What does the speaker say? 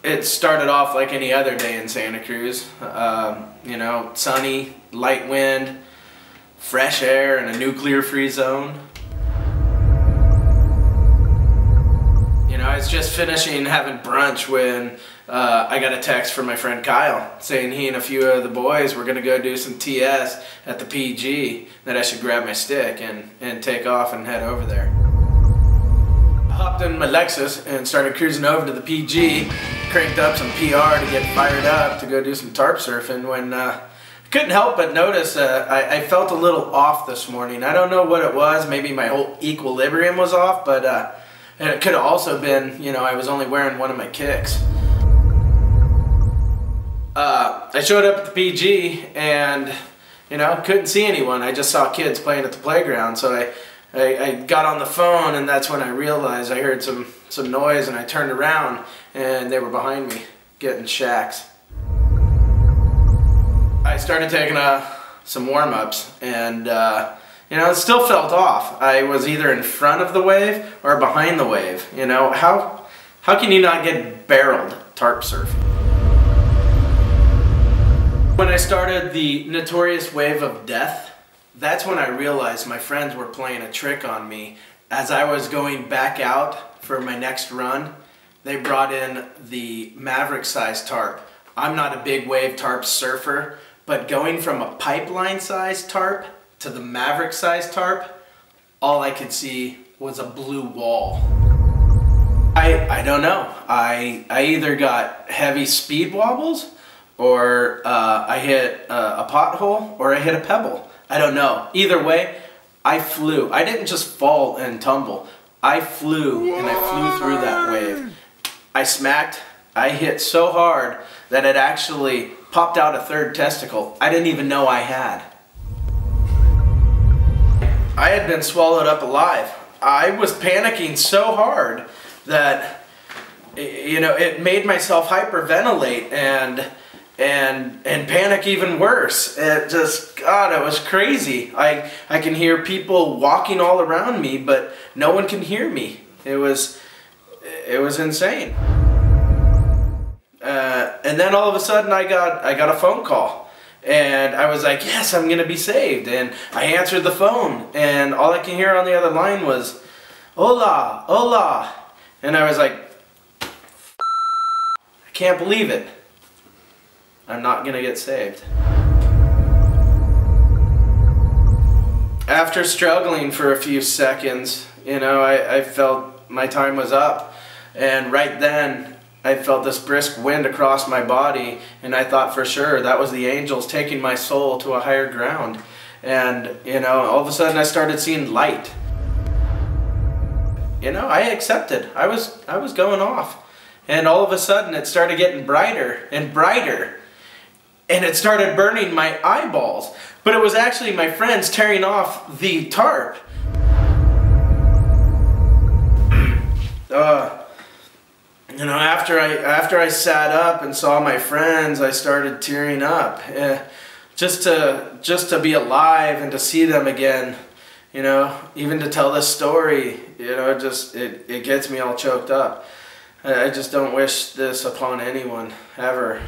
It started off like any other day in Santa Cruz. You know, sunny, light wind, fresh air, and a nuclear-free zone. You know, I was just finishing having brunch when I got a text from my friend Kyle saying he and a few of the boys were going to go do some TS at the PG, that I should grab my stick and take off and head over there. I hopped in my Lexus and started cruising over to the PG, cranked up some PR to get fired up to go do some tarp surfing when I couldn't help but notice I felt a little off this morning. I don't know what it was, maybe my whole equilibrium was off, but and it could have also been, you know, I was only wearing one of my kicks. I showed up at the PG and, you know, couldn't see anyone. I just saw kids playing at the playground, so I got on the phone, and that's when I realized I heard some noise, and I turned around and they were behind me getting shacks. I started taking some warm-ups, and you know, it still felt off. I was either in front of the wave or behind the wave. You know, how can you not get barreled tarp surfing? When I started the notorious wave of death, that's when I realized my friends were playing a trick on me. As I was going back out for my next run, they brought in the Maverick-sized tarp. I'm not a big wave tarp surfer, but going from a pipeline-sized tarp to the Maverick-sized tarp, all I could see was a blue wall. I don't know. I either got heavy speed wobbles, or I hit a pothole, or I hit a pebble. I don't know. Either way, I flew. I didn't just fall and tumble. I flew, and I flew through that wave. I smacked. I hit so hard that it actually popped out a third testicle I didn't even know I had. I had been swallowed up alive. I was panicking so hard that, you know, it made myself hyperventilate and panic even worse. It just, God, it was crazy. I can hear people walking all around me, but no one can hear me. It was insane. And then all of a sudden I got a phone call, and I was like, yes, I'm gonna be saved. And I answered the phone, and all I can hear on the other line was, hola, hola. And I was like, I can't believe it. I'm not gonna get saved. After struggling for a few seconds, you know, I felt my time was up, and right then I felt this brisk wind across my body, and I thought for sure that was the angels taking my soul to a higher ground. And, you know, all of a sudden I started seeing light. You know, I accepted. I was going off. And all of a sudden it started getting brighter and brighter. And it started burning my eyeballs. But it was actually my friends tearing off the tarp. You know, after I sat up and saw my friends, I started tearing up. Just to be alive and to see them again, you know, even to tell this story, you know, it gets me all choked up. I just don't wish this upon anyone, ever.